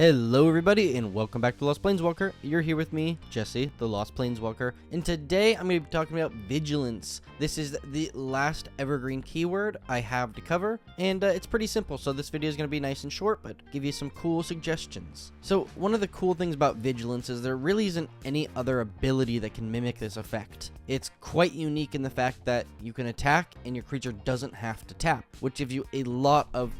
Hello everybody and welcome back to Lost Planeswalker. You're here with me, Jesse, the Lost Planeswalker, and today I'm going to be talking about Vigilance. This is the last evergreen keyword I have to cover, and it's pretty simple, so this video is going to be nice and short, but give you some cool suggestions. So one of the cool things about Vigilance is there really isn't any other ability that can mimic this effect. It's quite unique in the fact that you can attack and your creature doesn't have to tap, which gives you a lot of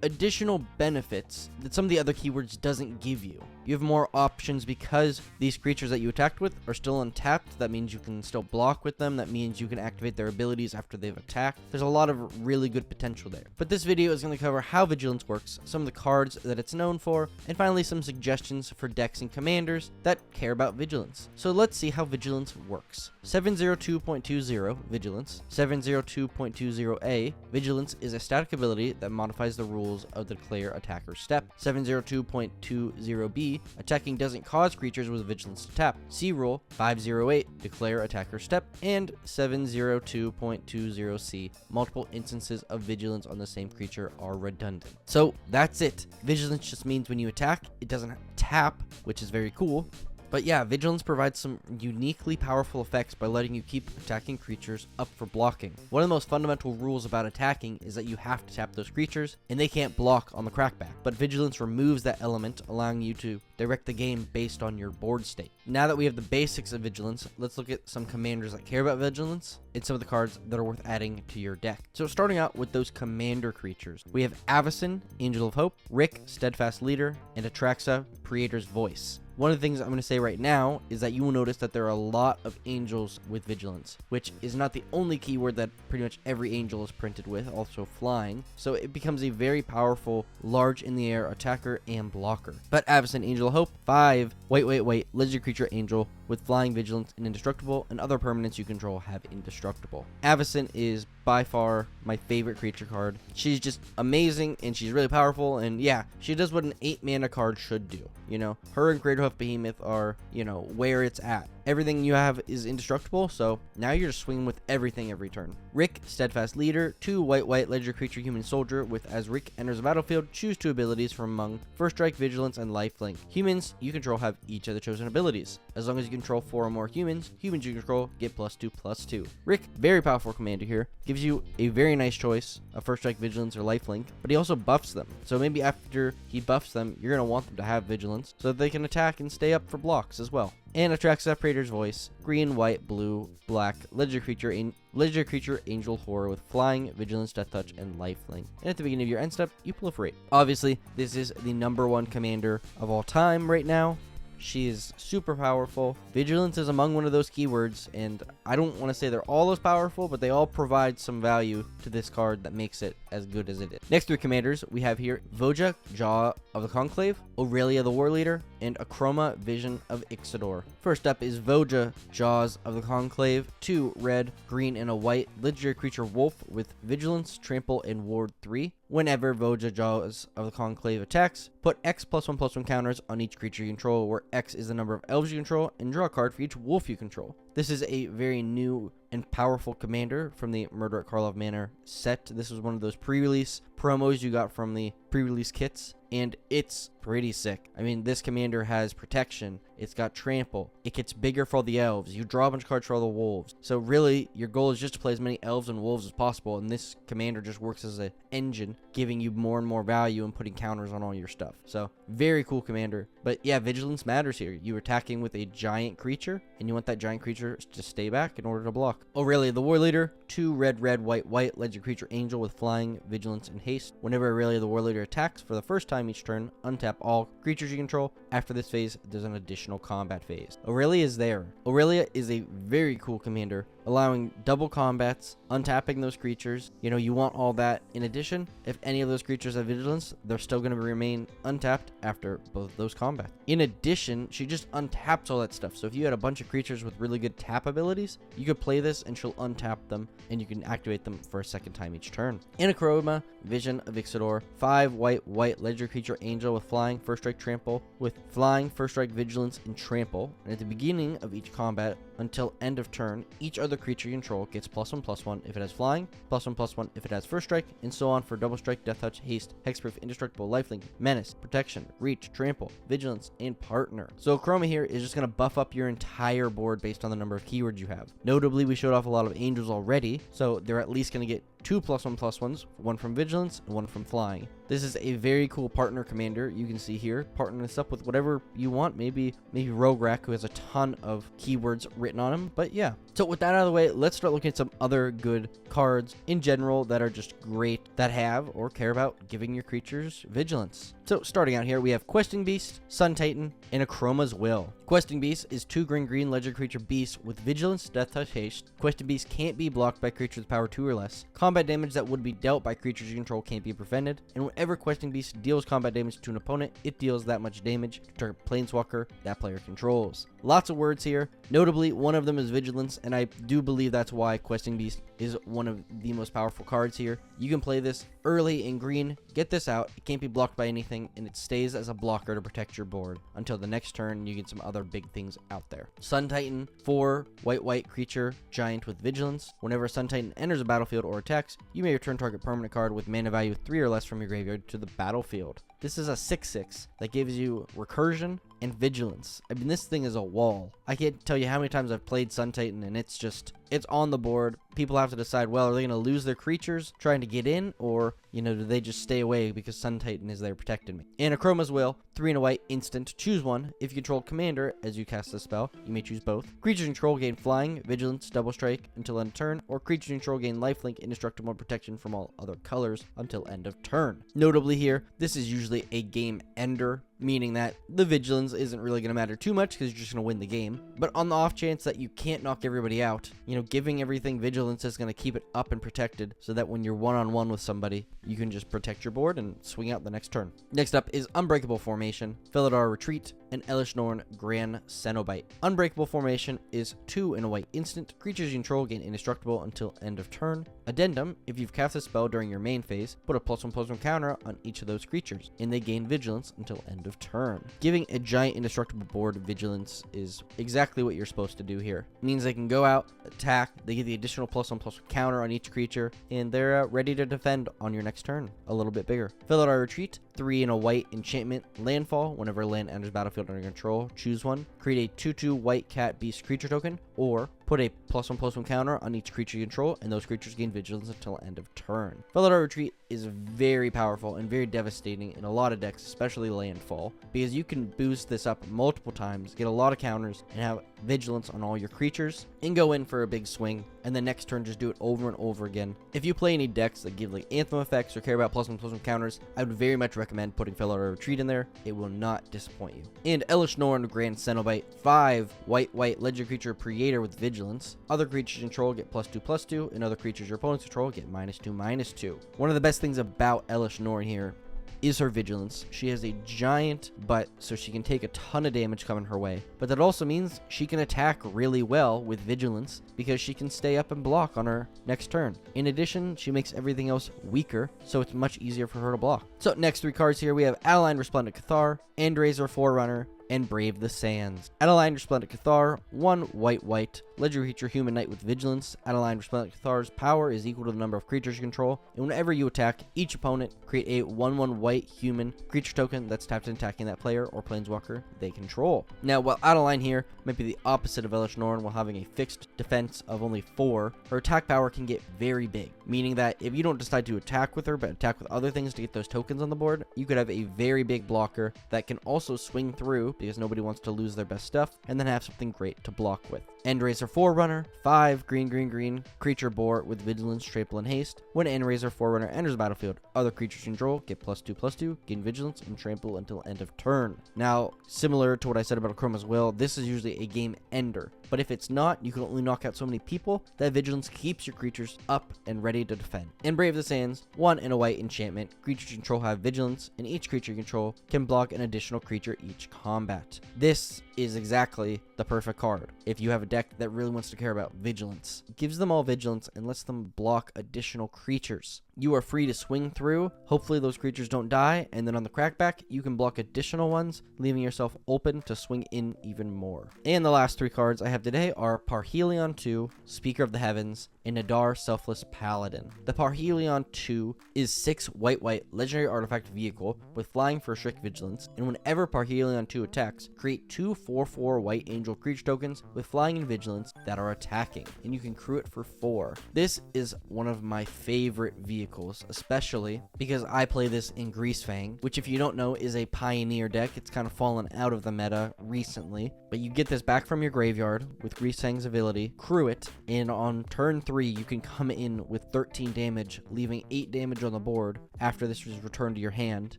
additional benefits that some of the other keywords doesn't give you. You have more options because these creatures that you attacked with are still untapped. That means you can still block with them. That means you can activate their abilities after they've attacked. There's a lot of really good potential there. But this video is going to cover how Vigilance works, some of the cards that it's known for, and finally some suggestions for decks and commanders that care about Vigilance. So let's see how Vigilance works. 702.20 Vigilance. 702.20a Vigilance is a static ability that modifies the rules of the declare attacker step. 702.20b attacking doesn't cause creatures with Vigilance to tap. C rule 508 declare attacker step, and 702.20c multiple instances of Vigilance on the same creature are redundant. So that's it. Vigilance just means when you attack, it doesn't tap, which is very cool. But yeah, Vigilance provides some uniquely powerful effects by letting you keep attacking creatures up for blocking. One of the most fundamental rules about attacking is that you have to tap those creatures, and they can't block on the crackback. But Vigilance removes that element, allowing you to direct the game based on your board state. Now that we have the basics of Vigilance, let's look at some commanders that care about Vigilance and some of the cards that are worth adding to your deck. So starting out with those commander creatures, we have Avacyn, Angel of Hope, Rick, Steadfast Leader, and Atraxa, Creator's Voice. One of the things I'm going to say right now is that you will notice that there are a lot of angels with Vigilance, which is not the only keyword that pretty much every angel is printed with, also flying. So it becomes a very powerful, large in the air attacker and blocker. But Avacyn, Angel of Hope, 5, wait, legendary creature angel with flying, Vigilance, and indestructible, and other permanents you control have indestructible. Avacyn is by far my favorite creature card. She's just amazing, and she's really powerful, and yeah, she does what an 8 mana card should do. You know, her and Craterhoof Behemoth are, you know, where it's at. Everything you have is indestructible, so now you're just swinging with everything every turn. Rick, Steadfast Leader, 2 white, legendary creature human soldier with as Rick enters the battlefield, choose 2 abilities from among First Strike, Vigilance, and Lifelink. Humans you control have each of the chosen abilities. As long as you control 4 or more humans you control get +2/+2. Rick, very powerful commander here, gives you a very nice choice of First Strike, Vigilance, or Lifelink, but he also buffs them. So maybe after he buffs them, you're going to want them to have Vigilance so that they can attack and stay up for blocks as well. And Atraxa, Creator's Voice, green, white, blue, black, legendary creature angel horror with flying, Vigilance, Death Touch, and Lifelink. And at the beginning of your end step, you proliferate. Obviously, this is the #1 commander of all time right now. She is super powerful. Vigilance is among one of those keywords, and I don't want to say they're all as powerful, but they all provide some value to this card that makes it as good as it is. Next 3 commanders we have here: Voja, Jaw of the Conclave, Aurelia the War Leader, and Akroma, Vision of Ixidor. First up is Voja, Jaws of the Conclave, 2 red, green, and a white legendary creature wolf with Vigilance, Trample, and Ward 3. Whenever Voja, Jaws of the Conclave attacks, put X +1/+1 counters on each creature you control, where X is the number of elves you control, and draw a card for each wolf you control. This is a very new and powerful commander from the Murder at Karlov Manor set. This was one of those pre-release promos you got from the pre-release kits, and it's pretty sick. I mean, this commander has protection, it's got trample, it gets bigger for all the elves, you draw a bunch of cards for all the wolves. So really, your goal is just to play as many elves and wolves as possible, and this commander just works as an engine, giving you more and more value and putting counters on all your stuff. So, very cool commander. But yeah, Vigilance matters here. You're attacking with a giant creature, and you want that giant creature to stay back in order to block. Aurelia the War Leader, 2 red, white, legendary creature angel with flying, Vigilance, and haste. Whenever Aurelia the War Leader attacks for the first time each turn, untap all creatures you control. After this phase, there's an additional combat phase. Aurelia is there. Aurelia is a very cool commander, allowing double combats, untapping those creatures. You know, you want all that. In addition, if any of those creatures have Vigilance, they're still going to remain untapped after both of those combats. In addition, she just untaps all that stuff. So if you had a bunch of creatures with really good tap abilities, you could play this and she'll untap them, and you can activate them for a second time each turn. Akroma, Vision of Ixidor, 5 white, legendary creature angel with flying, First Strike, Trample, with flying, First Strike, Vigilance, and Trample. And at the beginning of each combat, until end of turn, each other other creature you control gets +1/+1 if it has flying, +1/+1 if it has first strike, and so on for double strike, death touch, haste, hexproof, indestructible, lifelink, menace, protection, reach, trample, vigilance, and partner. So Chroma here is just going to buff up your entire board based on the number of keywords you have. Notably, we showed off a lot of angels already, so they're at least going to get 2 +1/+1s, one from vigilance and one from flying. This is a very cool partner commander. You can see here, partner this up with whatever you want. Maybe Rograk, who has a ton of keywords written on him. But yeah. So with that out of the way, let's start looking at some other good cards in general that are just great, that have or care about giving your creatures vigilance. So starting out here, we have Questing Beast, Sun Titan, and Akroma's Will. Questing Beast is 2 green legendary creature beasts with vigilance, death touch, haste. Questing Beast can't be blocked by creatures with power 2 or less. Combat damage that would be dealt by creatures you control can't be prevented. And whenever Questing Beast deals combat damage to an opponent, it deals that much damage to target planeswalker that player controls. Lots of words here. Notably, one of them is vigilance, and I do believe that's why Questing Beast is one of the most powerful cards here. You can play this early in green, get this out, it can't be blocked by anything, and it stays as a blocker to protect your board until the next turn. You get some other big things out there. Sun Titan, 4 white creature giant with vigilance. Whenever Sun Titan enters a battlefield or attacks, you may return target permanent card with mana value 3 or less from your graveyard to the battlefield. This is a 6/6 that gives you recursion and vigilance. I mean, this thing is a wall. I can't tell you how many times I've played Sun Titan, and it's on the board. People have to decide, well, are they going to lose their creatures trying to get in, or, do they just stay away because Sun Titan is there protecting me? And Akroma's Will, 3 and a white, instant. Choose one. If you control commander, as you cast this spell, you may choose both. Creatures control gain flying, vigilance, double strike until end of turn, or creatures control gain lifelink, indestructible protection from all other colors until end of turn. Notably here, this is usually a game ender, meaning that the vigilance isn't really going to matter too much because you're just going to win the game. But on the off chance that you can't knock everybody out, giving everything vigilance is going to keep it up and protected so that when you're one-on-one with somebody, you can just protect your board and swing out the next turn. Next up is Unbreakable Formation, Felidar Retreat, and Elesh Norn Grand Cenobite. Unbreakable Formation is 2 and a white instant. Creatures you control gain indestructible until end of turn. Addendum, if you've cast a spell during your main phase, put a +1/+1 counter on each of those creatures, and they gain vigilance until end of turn. Giving a giant indestructible board vigilance is exactly what you're supposed to do here. It means they can go out, attack, they get the additional +1/+1 counter on each creature, and they're ready to defend on your next turn. A little bit bigger. Felidar Retreat, 3 and a white enchantment landfall. Whenever land enters battlefield under control, choose one. Create a 2/2 white cat beast creature token, or put a +1/+1 counter on each creature you control, and those creatures gain vigilance until end of turn. Felidar Retreat is very powerful and very devastating in a lot of decks, especially landfall, because you can boost this up multiple times, get a lot of counters, and have vigilance on all your creatures, and go in for a big swing, and then next turn just do it over and over again. If you play any decks that give like Anthem effects or care about +1/+1 counters, I would very much recommend putting Felidar Retreat in there. It will not disappoint you. And Elesh Norn Grand Cenobite, 5 white legendary creature creator with vigilance. Other creatures you control get +2/+2, and other creatures your opponents control get -2/-2. One of the best things about Elesh Norn here is her vigilance. She has a giant butt, so she can take a ton of damage coming her way, but that also means she can attack really well with vigilance because she can stay up and block on her next turn. In addition, she makes everything else weaker, so it's much easier for her to block. So next 3 cards here, we have Adeline Resplendent Cathar, Endrazor Forerunner, and Brave the Sands. Adeline Resplendent Cathar, 1 white, legendary creature human knight with vigilance. Adeline Resplendent Cathar's power is equal to the number of creatures you control, and whenever you attack each opponent, create a 1/1 white human creature token that's tapped and attacking that player or planeswalker they control. Now, while Adeline here might be the opposite of Elesh Norn, while having a fixed defense of only 4, her attack power can get very big, meaning that if you don't decide to attack with her, but attack with other things to get those tokens on the board, you could have a very big blocker that can also swing through because nobody wants to lose their best stuff, and then have something great to block with. Endrazor Forerunner, 5 green creature boar with vigilance, trample, and haste. When Endrazor Forerunner enters the battlefield, other creatures you control get +2/+2, gain vigilance, and trample until end of turn. Now, similar to what I said about Akroma's Will, this is usually a game ender, but if it's not, you can only knock out so many people that vigilance keeps your creatures up and ready to defend. And Brave the Sands, 1 and a white enchantment. Creatures you control have vigilance, and each creature you control can block an additional creature each combat. This is exactly the perfect card if you have a deck that really wants to care about vigilance. It gives them all vigilance and lets them block additional creatures. you are free to swing through. Hopefully those creatures don't die, and then on the crackback, you can block additional ones, leaving yourself open to swing in even more. And the last 3 cards I have today are Parhelion 2, Speaker of the Heavens, and Nadar, Selfless Paladin. The Parhelion 2 is 6 white legendary artifact vehicle with flying for strict vigilance, and whenever Parhelion 2 attacks, create 2 4/4 white angel creature tokens with flying and vigilance that are attacking, and you can crew it for 4. This is one of my favorite vehicles, especially because I play this in Greasefang, which if you don't know is a pioneer deck. It's kind of fallen out of the meta recently, but you get this back from your graveyard with Greasefang's ability, crew it, and on turn 3 you can come in with 13 damage, leaving 8 damage on the board after this is returned to your hand,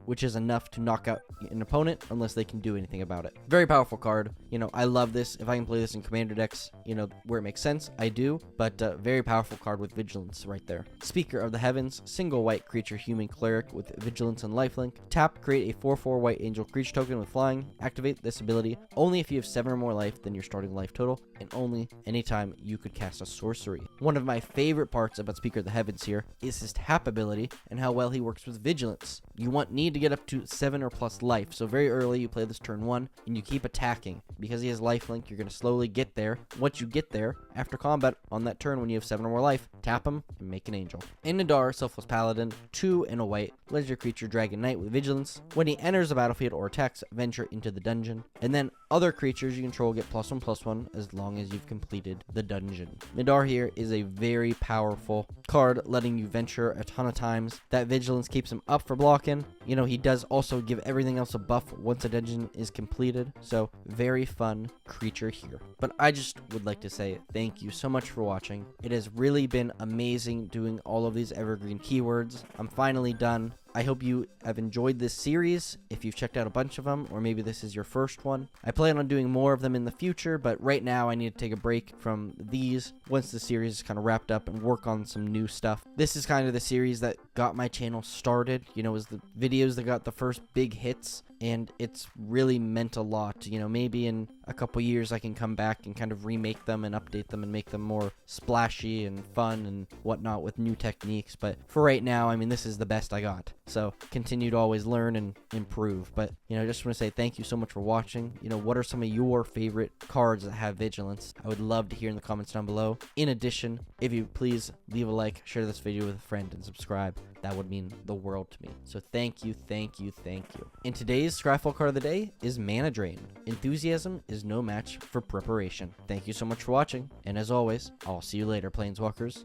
which is enough to knock out an opponent unless they can do anything about it. Very powerful card. I love this. If I can play this in commander decks, where it makes sense, I do, but very powerful card with vigilance right there. Speaker of the Heavens, single white creature human cleric with vigilance and lifelink. Tap, create a 4/4 white angel creature token with flying. Activate this ability only if you have 7 or more life than your starting life total, and only anytime you could cast a sorcery. One of my favorite parts about Speaker of the Heavens here is his tap ability and how well he works with vigilance. You need to get up to 7 or plus life, so very early you play this turn 1 and you keep attacking. Because he has lifelink, you're going to slowly get there. Once you get there, after combat on that turn when you have 7 or more life, tap him and make an angel. In Nadar, Selfless Paladin, 2 and a white, legendary creature Dragon Knight with vigilance. When he enters the battlefield or attacks, venture into the dungeon. And then other creatures you control get +1/+1 as long as you've completed the dungeon. Nadar here is a very powerful card, letting you venture a ton of times. That vigilance keeps him up for blocking. He does also give everything else a buff once a dungeon is completed, so very fun creature here. But I just would like to say thank you so much for watching. It has really been amazing doing all of these evergreen keywords. I'm finally done. I hope you have enjoyed this series, if you've checked out a bunch of them, or maybe this is your first one. I plan on doing more of them in the future, but right now I need to take a break from these once the series is kind of wrapped up and work on some new stuff. This is kind of the series that got my channel started, was the videos that got the first big hits, and it's really meant a lot. Maybe in a couple years I can come back and kind of remake them and update them and make them more splashy and fun and whatnot with new techniques, but for right now, this is the best I got. So continue to always learn and improve. But, just want to say thank you so much for watching. What are some of your favorite cards that have vigilance? I would love to hear in the comments down below. In addition, if you please leave a like, share this video with a friend, and subscribe. That would mean the world to me. So thank you. And today's Scryfall card of the day is Mana Drain. Enthusiasm is no match for preparation. Thank you so much for watching, and as always, I'll see you later, Planeswalkers.